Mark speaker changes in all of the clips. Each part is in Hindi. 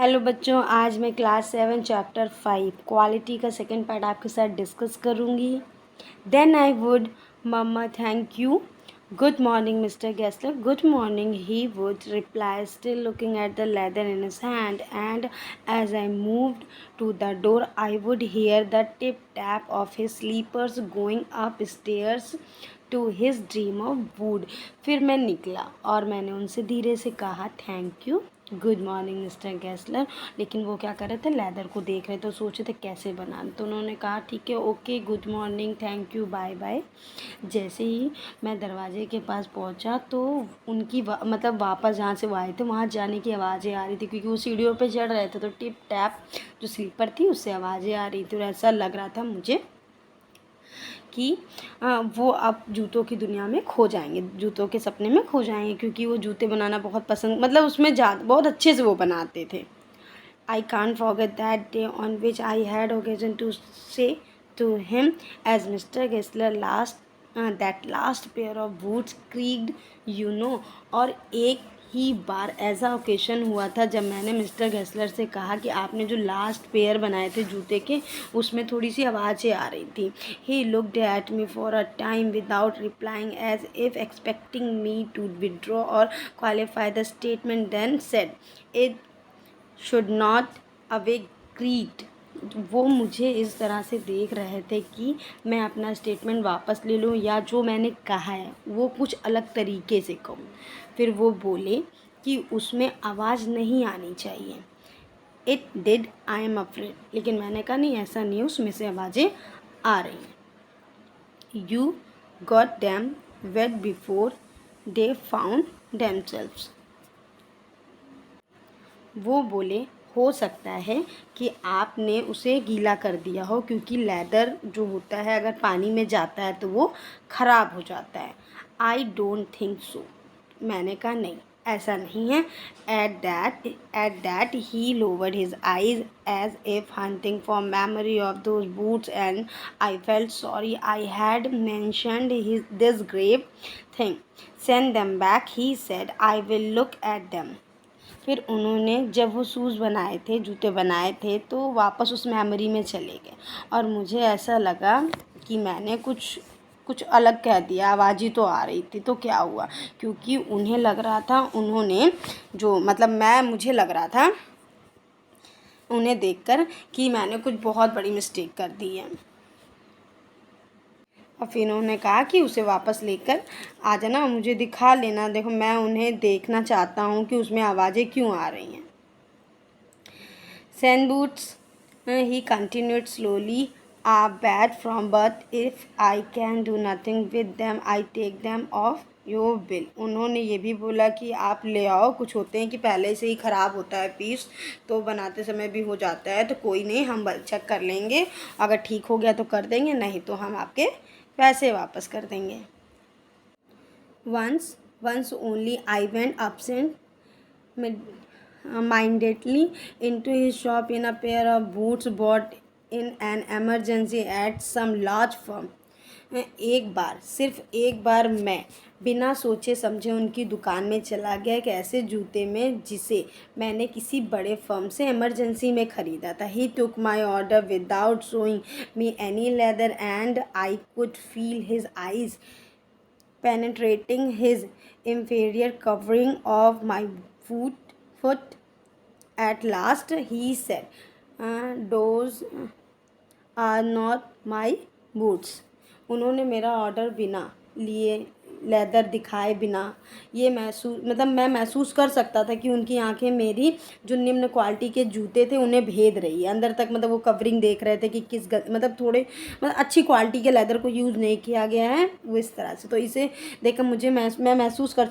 Speaker 1: हेलो बच्चों, आज मैं क्लास 7 चैप्टर 5 क्वालिटी का सेकंड पार्ट आपके साथ डिस्कस करूँगी। देन आई वुड मम्मा thank you. Good morning Mister Gessler. Good morning he would reply, still looking at the leather in his hand, and as I moved to the door I would hear the tip tap of his slippers going up stairs to his dream of wood। फिर मैं निकला और मैंने उनसे धीरे से कहा thank you, good morning Mister Gessler. लेकिन वो क्या कर रहे थे, लेदर को देख रहे थे, तो सोचे थे कैसे बनाना। तो उन्होंने कहा ठीक है, okay, good morning, thank you, bye bye. जैसे ही मैं दरवाजे के पास पहुंचा तो उनकी मतलब वापस जहाँ से वो आए थे वहाँ जाने की आवाज़ें आ रही थी, क्योंकि वो सीढ़ियों पे चढ़ रहे थे। तो टिप टैप जो स्लीपर थी उससे आवाज़ें आ रही थी और ऐसा लग रहा था मुझे कि वो अब जूतों की दुनिया में खो जाएंगे, जूतों के सपने में खो जाएंगे, क्योंकि वो जूते बनाना बहुत पसंद, मतलब उसमें बहुत अच्छे से वो बनाते थे। I can't forget that day on which I had occasion to say to him as Mr. Gessler that last pair of boots creaked, और एक ही बार ऐसा ओकेशन हुआ था जब मैंने मिस्टर गेस्लर से कहा कि आपने जो लास्ट पेयर बनाए थे जूते के, उसमें थोड़ी सी आवाज़ें आ रही थी। He looked at me for a time without replying, as if expecting me to withdraw or qualify the statement, then said, "It should not away greed". वो मुझे इस तरह से देख रहे थे कि मैं अपना स्टेटमेंट वापस ले लूँ या जो मैंने कहा है वो कुछ अलग तरीके से कहूँ। फिर वो बोले कि उसमें आवाज़ नहीं आनी चाहिए। It did, I am afraid. लेकिन मैंने कहा नहीं, ऐसा नहीं है, उसमें से आवाज़ें आ रही हैं। You got them wet before they found themselves. वो बोले हो सकता है कि आपने उसे गीला कर दिया हो, क्योंकि लेदर जो होता है अगर पानी में जाता है तो वो ख़राब हो जाता है। I don't think so. मैंने कहा नहीं, ऐसा नहीं है। At that he lowered his eyes as if hunting for memory of those boots, and I felt sorry I had mentioned this grave thing. Send them back, he said, I will look at them. फिर उन्होंने जब वो शूज़ बनाए थे, जूते बनाए थे, तो वापस उस मेमोरी में चले गए और मुझे ऐसा लगा कि मैंने कुछ अलग कह दिया। आवाज़ ही तो आ रही थी, तो क्या हुआ, क्योंकि उन्हें लग रहा था, उन्होंने जो मतलब मुझे लग रहा था उन्हें देखकर कि मैंने कुछ बहुत बड़ी मिस्टेक कर दी है। और फिर उन्होंने कहा कि उसे वापस लेकर आ जाना, मुझे दिखा लेना, देखो मैं उन्हें देखना चाहता हूँ कि उसमें आवाज़ें क्यों आ रही हैं। Sand boots, he continued slowly, are bad from birth. If I can do nothing with them I take them off your bill. उन्होंने ये भी बोला कि आप ले आओ, कुछ होते हैं कि पहले से ही ख़राब होता है पीस, तो बनाते समय भी हो जाता है, तो कोई नहीं, हम चेक कर लेंगे, अगर ठीक हो गया तो कर देंगे, नहीं तो हम आपके पैसे वापस कर देंगे। Once only I went absent-mindedly into his shop in a pair of boots bought in an emergency at some large firm। सिर्फ एक बार मैं बिना सोचे समझे उनकी दुकान में चला गया, एक ऐसे जूते में जिसे मैंने किसी बड़े फर्म से इमरजेंसी में ख़रीदा था। He took my order without showing me any leather, and I could feel his eyes penetrating his inferior covering of my foot. At last he said, "Those are not my boots." उन्होंने मेरा ऑर्डर बिना लिए, लेदर दिखाए बिना, ये मैं महसूस कर सकता था कि उनकी आंखें मेरी जो निम्न क्वालिटी के जूते थे उन्हें भेद रही है अंदर तक। मतलब वो कवरिंग देख रहे थे कि थोड़े अच्छी क्वालिटी के लेदर को यूज़ नहीं किया गया है, वो इस तरह से। तो इसे देखकर मैं महसूस कर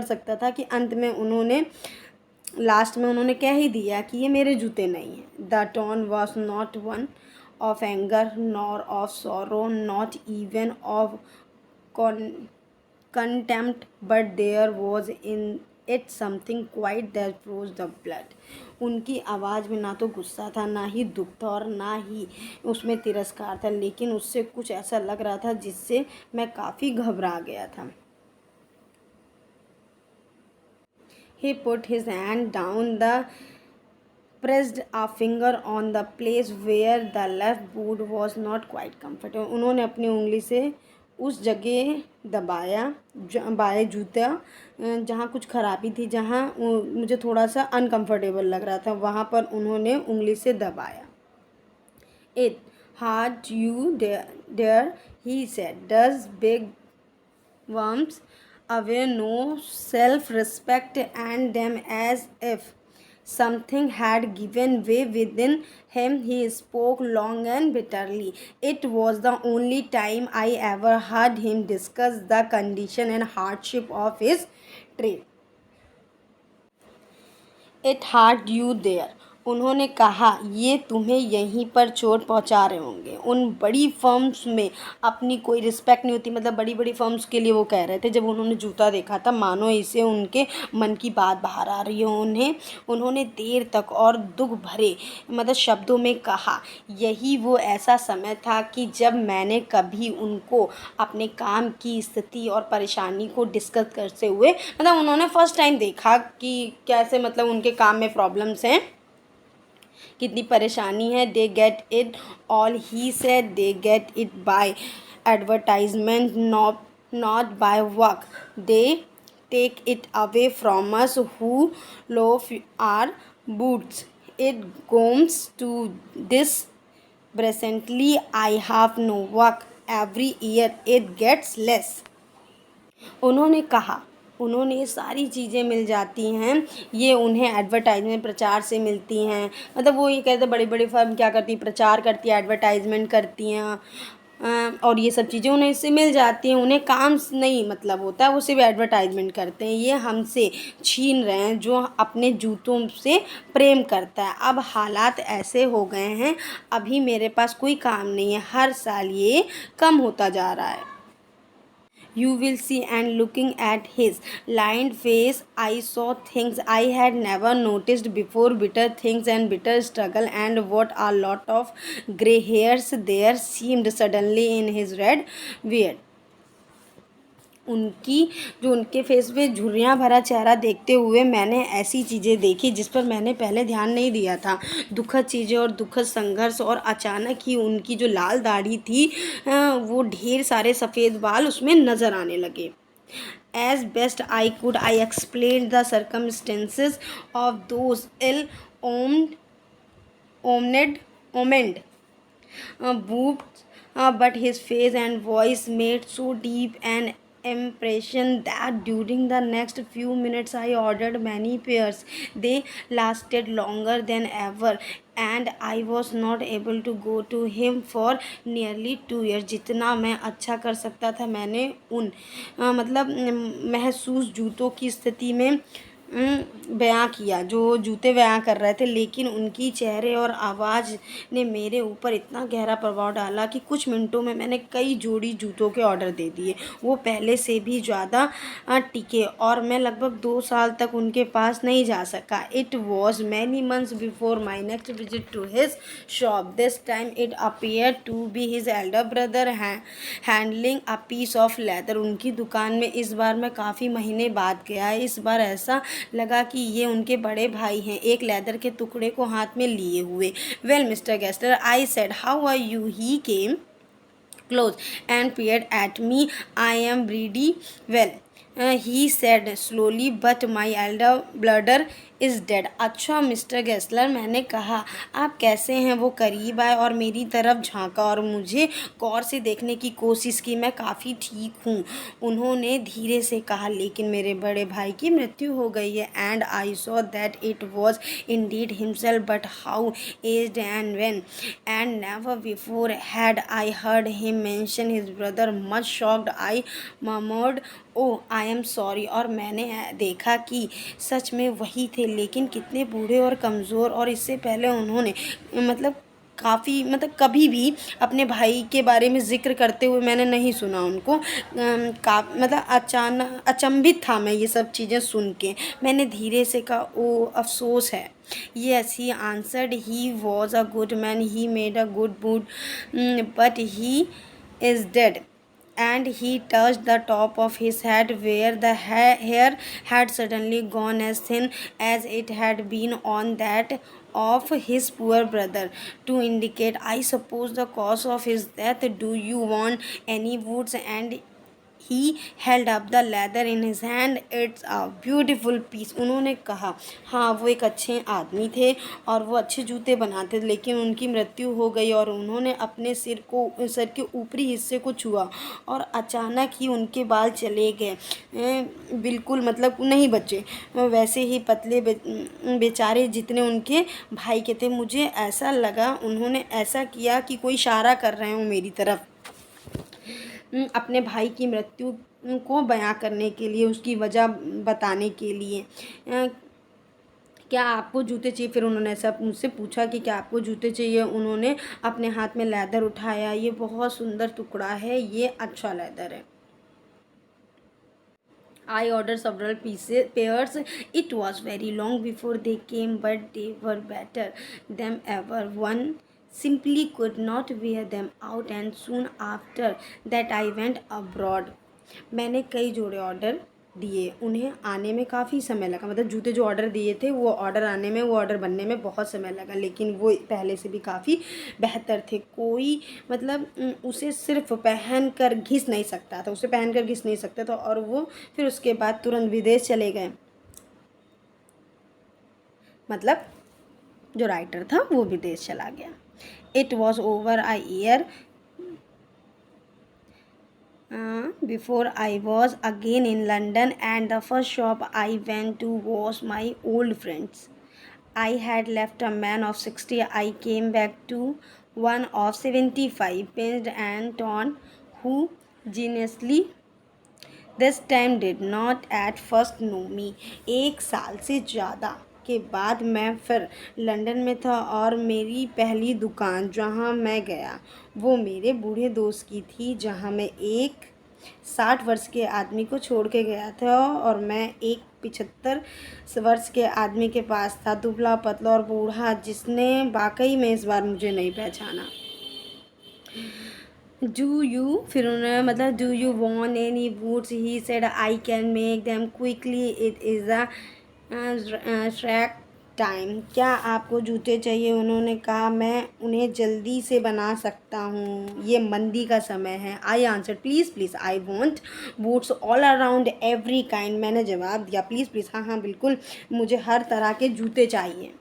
Speaker 1: सकता था कि अंत में लास्ट में उन्होंने कह ही दिया कि ये मेरे जूते नहीं हैं। The tone was not one of anger nor of sorrow, not even of contempt, but there was in it something quite that froze the blood। उनकी आवाज़ में ना तो गुस्सा था, ना ही दुख था, और ना ही उसमें तिरस्कार था, लेकिन उससे कुछ ऐसा लग रहा था जिससे मैं काफ़ी घबरा गया था। He put his hand down the pressed a finger on the place where the left boot was not quite comfortable. उन्होंने अपनी उंगली से उस जगह दबाया बाएं जूता जहाँ कुछ खराबी थी, जहाँ मुझे थोड़ा सा अनकंफर्टेबल लग रहा था, वहाँ पर उन्होंने उंगली से दबाया. It hurt you there, he said. Does big worms away no self-respect and them as if something had given way within him. He spoke long and bitterly. It was the only time I ever heard him discuss the condition and hardship of his trade. It hurt you there. उन्होंने कहा ये तुम्हें यहीं पर चोट पहुंचा रहे होंगे. उन बड़ी फर्म्स में अपनी कोई रिस्पेक्ट नहीं होती, मतलब बड़ी बड़ी फर्म्स के लिए वो कह रहे थे. जब उन्होंने जूता देखा था मानो इसे उनके मन की बात बाहर आ रही हो. उन्होंने देर तक और दुख भरे मतलब शब्दों में कहा, यही वो ऐसा समय था कि जब मैंने कभी उनको अपने काम की स्थिति और परेशानी को डिस्कस करते हुए, मतलब उन्होंने फर्स्ट टाइम देखा कि कैसे मतलब उनके काम में प्रॉब्लम्स हैं, कितनी परेशानी है. They get it all he said, they get it by advertisement not by work. They take it away from us who love our boots. It comes to this presently. I have no work. Every year it gets less. उन्होंने कहा उन्होंने ये सारी चीज़ें मिल जाती हैं, ये उन्हें एडवर्टाइजमेंट प्रचार से मिलती हैं. मतलब वो ये कहते बड़ी बड़ी फर्म क्या करती हैं, प्रचार करती है, एडवर्टाइजमेंट करती हैं और ये सब चीज़ें उन्हें इससे मिल जाती हैं. उन्हें काम नहीं मतलब होता है, वो सिर्फ एडवर्टाइजमेंट करते हैं. ये हमसे छीन रहे हैं जो अपने जूतों से प्रेम करता है. अब हालात ऐसे हो गए हैं, अभी मेरे पास कोई काम नहीं है, हर साल ये कम होता जा रहा है. You will see. And looking at his lined face, I saw things I had never noticed before, bitter things and bitter struggle, and what a lot of grey hairs there seemed suddenly in his red beard. उनके फेस पे झुर्रियाँ भरा चेहरा देखते हुए मैंने ऐसी चीज़ें देखी जिस पर मैंने पहले ध्यान नहीं दिया था. दुखद चीज़ें और दुखद संघर्ष, और अचानक ही उनकी जो लाल दाढ़ी थी वो ढेर सारे सफ़ेद बाल उसमें नज़र आने लगे. As best I could, I explained the circumstances of those ill-omened boots, but his face and voice made so deep an impression that during the next few minutes I ordered many pairs. They lasted longer than ever, and I was not able to go to him for nearly 2 years. जितना मैं अच्छा कर सकता था मैंने उन मतलब महसूस जूतों की स्थिति में बयां किया, जो जूते बयां कर रहे थे, लेकिन उनकी चेहरे और आवाज़ ने मेरे ऊपर इतना गहरा प्रभाव डाला कि कुछ मिनटों में मैंने कई जोड़ी जूतों के ऑर्डर दे दिए. वो पहले से भी ज़्यादा टिके और मैं लगभग 2 साल तक उनके पास नहीं जा सका. It was many months before my next visit to his shop. This time it appear to be his elder brother handling a piece of leather. उनकी दुकान में इस बार मैं काफ़ी महीने बाद गया. इस बार ऐसा लगा कि ये उनके बड़े भाई हैं, एक लेदर के टुकड़े को हाथ में लिए हुए. Well Mister Gessler, I said, how are you. He came close and peered at me. I am pretty well, he said slowly, but my elder brother is dead. अच्छा मिस्टर गेस्लर, मैंने कहा, आप कैसे हैं. वो करीब आए और मेरी तरफ झांका और मुझे गौर से देखने की कोशिश की. मैं काफ़ी ठीक हूँ, उन्होंने धीरे से कहा, लेकिन मेरे बड़े भाई की मृत्यु हो गई है. And I saw that it was Indeed himself, but how aged and when. And never before had I heard him mention his brother. Much shocked I murmured, oh I am sorry. और मैंने देखा कि सच में वही थे, लेकिन कितने बूढ़े और कमज़ोर. और इससे पहले उन्होंने मतलब काफ़ी मतलब कभी भी अपने भाई के बारे में ज़िक्र करते हुए मैंने नहीं सुना उनको. मतलब अचानक अचंभित था मैं ये सब चीज़ें सुन के. मैंने धीरे से कहा, ओ अफसोस है. Yes, he answered, he was a good man, he made a good boot, but he is dead. and he touched the top of his head where the hair had suddenly gone as thin as it had been on that of his poor brother, to indicate, I suppose, the cause of his death. Do you want any woods? And he held up the leather in his hand. It's a beautiful piece. उन्होंने कहा, हाँ वो एक अच्छे आदमी थे और वो अच्छे जूते बनाते थे, लेकिन उनकी मृत्यु हो गई और उन्होंने अपने सिर के ऊपरी हिस्से को छुआ और अचानक ही उनके बाल चले गए, बिल्कुल मतलब नहीं बचे, वैसे ही पतले बेचारे जितने उनके भाई के थे। मुझे ऐसा लगा उन्होंने ऐसा किया कि कोई इशारा कर रहे हो मेरी तरफ, अपने भाई की मृत्यु को बयां करने के लिए, उसकी वजह बताने के लिए। क्या आपको जूते चाहिए? फिर उन्होंने ऐसा मुझसे पूछा कि क्या आपको जूते चाहिए। उन्होंने अपने हाथ में लेदर उठाया, ये बहुत सुंदर टुकड़ा है, ये अच्छा लेदर है। I ordered several pairs. It was very long before they came, but they were better than ever. One simply could not wear them out, and soon after that I went abroad. मैंने कई जोड़े ऑर्डर दिए, उन्हें आने में काफ़ी समय लगा, मतलब जूते जो ऑर्डर दिए थे वो ऑर्डर बनने में बहुत समय लगा, लेकिन वो पहले से भी काफ़ी बेहतर थे। कोई मतलब उसे सिर्फ पहन कर घिस नहीं सकता था और वो फिर उसके बाद तुरंत विदेश चले गए। मतलब जो राइटर था वो विदेश चला गया। It was over a year before I was again in London, and the first shop I went to was my old friend's. I had left a man of 60. I came back to one of 75, pinched and torn, who geniusly this time did not at first know me. 1 साल से ज़्यादा के बाद मैं फिर लंदन में था और मेरी पहली दुकान जहाँ मैं गया वो मेरे बूढ़े दोस्त की थी, जहाँ मैं एक 60 वर्ष के आदमी को छोड़ के गया था और मैं एक 75 वर्ष के आदमी के पास था, दुबला पतला और बूढ़ा, जिसने वाकई में इस बार मुझे नहीं पहचाना। डू यू फिर उन्होंने मतलब do you want any boots? He said I can make them quickly, it is a track time. क्या आपको जूते चाहिए? उन्होंने कहा, मैं उन्हें जल्दी से बना सकता हूँ, ये मंदी का समय है। I answer, please please, I want boots all around every kind. मैंने जवाब दिया, प्लीज़ प्लीज़, हाँ हाँ बिल्कुल, मुझे हर तरह के जूते चाहिए।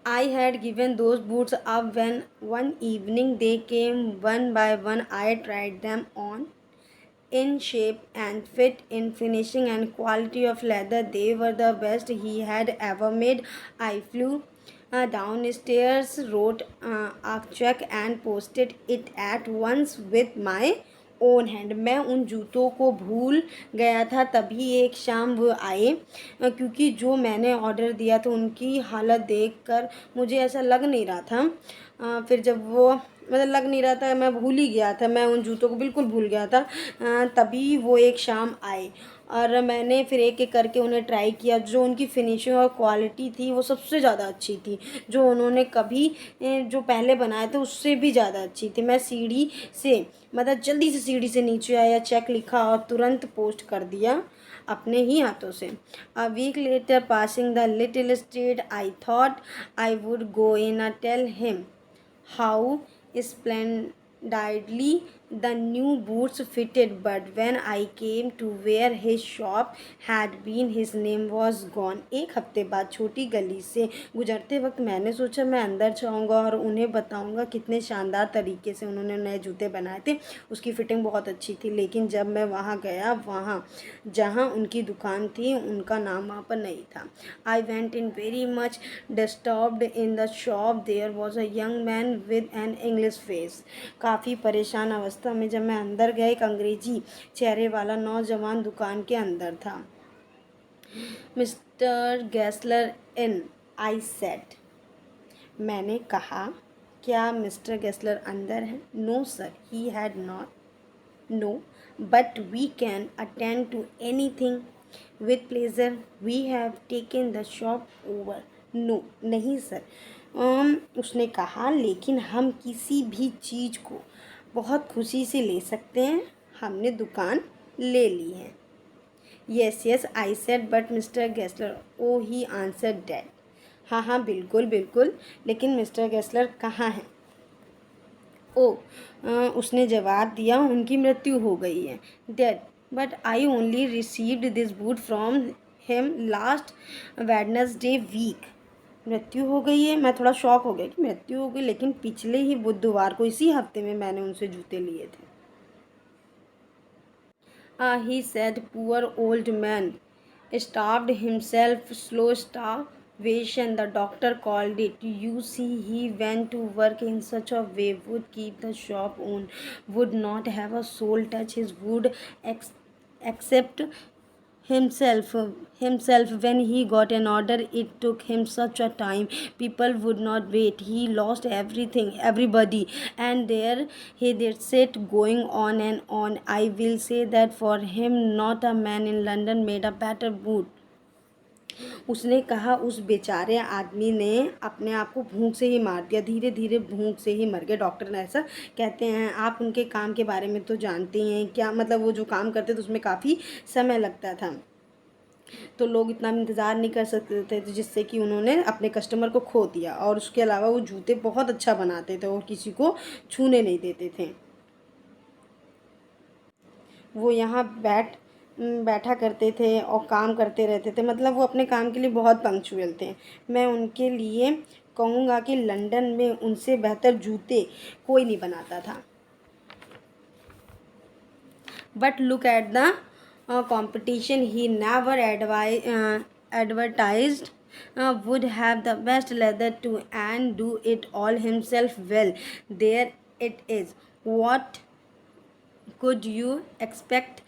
Speaker 1: I had given those boots up when one evening they came one by one. I tried them on, in shape and fit, in finishing and quality of leather. They were the best he had ever made. I flew downstairs, wrote a check and posted it at once with my own hand. मैं उन जूतों को भूल गया था, तभी एक शाम वो आए, क्योंकि जो मैंने ऑर्डर दिया था उनकी हालत देखकर मुझे ऐसा लग नहीं रहा था। फिर जब वो मतलब लग नहीं रहा था, मैं भूल ही गया था, मैं उन जूतों को बिल्कुल भूल गया था। तभी वो एक शाम आए और मैंने फिर एक एक करके उन्हें ट्राई किया। जो उनकी फिनिशिंग और क्वालिटी थी वो सबसे ज़्यादा अच्छी थी, जो उन्होंने कभी जो पहले बनाए थे उससे भी ज़्यादा अच्छी थी। मैं सीढ़ी से मतलब जल्दी से सीढ़ी से नीचे आया, चेक लिखा और तुरंत पोस्ट कर दिया अपने ही हाथों से। A week later, passing the little street, I thought I would go in अ tell him how splendidly the new boots fitted, but when I came to where his shop had been, his name was gone. 1 हफ्ते बाद छोटी गली से गुजरते वक्त मैंने सोचा मैं अंदर जाऊंगा और उन्हें बताऊंगा कितने शानदार तरीके से उन्होंने नए जूते बनाए थे, उसकी फिटिंग बहुत अच्छी थी। लेकिन जब मैं वहाँ गया, वहाँ जहाँ उनकी दुकान थी उनका नाम वहाँ पर नहीं था। I went in very much disturbed in the shop. There was a young man with an English face. काफ़ी परेशान अवस्था में जब मैं अंदर गया, एक अंग्रेजी चेहरे वाला नौजवान दुकान के अंदर था। Mister Gessler in, I said. मैंने कहा, क्या मिस्टर गैसलर अंदर हैं? No sir, he had not. No, but we can attend to anything with pleasure, we have taken the shop over. No, नहीं सर, उसने कहा, लेकिन हम किसी भी चीज़ को बहुत खुशी से ले सकते हैं, हमने दुकान ले ली है। Yes yes I said but Mister Gessler, oh he answer dead. हाँ हाँ बिल्कुल बिल्कुल, लेकिन मिस्टर गेस्लर कहाँ हैं? ओ उसने जवाब दिया, उनकी मृत्यु हो गई है। Dead, but I only received this boot from him last Wednesday week. मृत्यु हो गई है? मैं थोड़ा शॉक हो गया कि मृत्यु हो गई, लेकिन पिछले ही बुधवार को, इसी हफ्ते में मैंने उनसे जूते लिए थे। He said, poor old man starved himself, slow starvation, the doctor called it. You see, he went to work in such a way, would keep the shop on, would not have a soul touch his wood except himself when he got an order. It took him such a time, people would not wait, he lost everybody, and there he did sit going on and on. I will say that for him, not a man in London made a better boot. उसने कहा उस बेचारे आदमी ने अपने आप को भूख से ही मार दिया, धीरे धीरे भूख से ही मर गए। डॉक्टर ने ऐसा कहते हैं। आप उनके काम के बारे में तो जानते हैं क्या, मतलब वो जो काम करते थे उसमें काफ़ी समय लगता था, तो लोग इतना इंतज़ार नहीं कर सकते थे, तो जिससे कि उन्होंने अपने कस्टमर को खो दिया। और उसके अलावा वो जूते बहुत अच्छा बनाते थे और किसी को छूने नहीं देते थे। वो यहाँ बैठा करते थे और काम करते रहते थे, मतलब वो अपने काम के लिए बहुत पंक्चुअल थे। मैं उनके लिए कहूँगा कि लंदन में उनसे बेहतर जूते कोई नहीं बनाता था। But look at the competition, he never advertised would have the best leather too and do it all himself. Well, there it is. What could you expect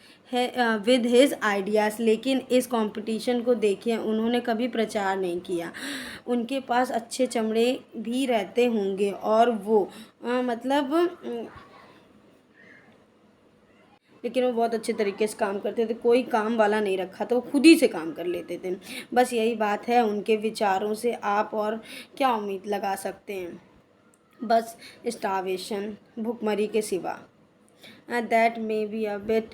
Speaker 1: with his ideas? लेकिन इस कंपटीशन को देखिए, उन्होंने कभी प्रचार नहीं किया। उनके पास अच्छे चमड़े भी रहते होंगे और वो मतलब लेकिन वो बहुत अच्छे तरीके से काम करते थे, कोई काम वाला नहीं रखा था, वो खुद ही से काम कर लेते थे। बस यही बात है, उनके विचारों से आप और क्या उम्मीद लगा सकते हैं? बस स्टार्वेशन, भूखमरी के सिवा। That may be a bit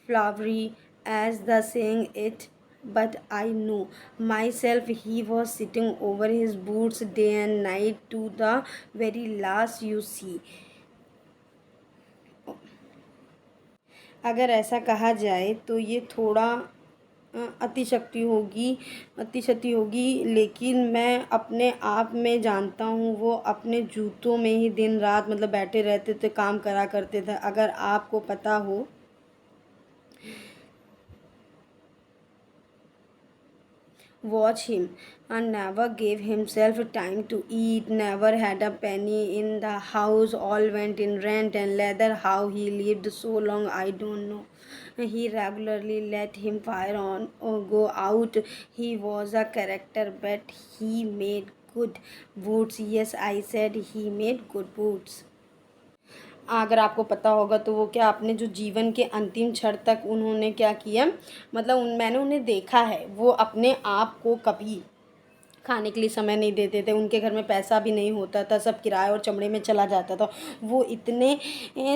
Speaker 1: flowery as the saying it, but I know myself he was sitting over his boots day and night to the very last, you see. अगर ऐसा कहा जाए तो ये थोड़ा अतिशक्ति होगी, लेकिन मैं अपने आप में जानता हूँ वो अपने जूतों में ही दिन रात मतलब बैठे रहते थे, काम करा करते थे। अगर आपको पता हो, watch him, and never gave himself time to eat, never had a penny in the house, all went in rent and leather. How he lived so long I don't know. He regularly let him fire on or go out. He was a character, but he made good boots. Yes, I said he made good boots. अगर आपको पता होगा तो वो क्या, अपने जो जीवन के अंतिम क्षण तक उन्होंने क्या किया, मतलब मैंने उन्हें देखा है, वो अपने आप को कभी खाने के लिए समय नहीं देते थे, उनके घर में पैसा भी नहीं होता था, सब किराए और चमड़े में चला जाता था। वो इतने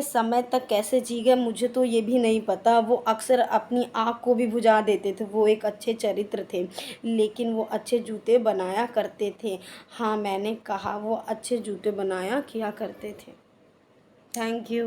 Speaker 1: समय तक कैसे जी गए मुझे तो ये भी नहीं पता। वो अक्सर अपनी आँख को भी बुझा देते थे। वो एक अच्छे चरित्र थे, लेकिन वो अच्छे जूते बनाया करते थे। हाँ, मैंने कहा वो अच्छे जूते बनाया किया करते थे। Thank you.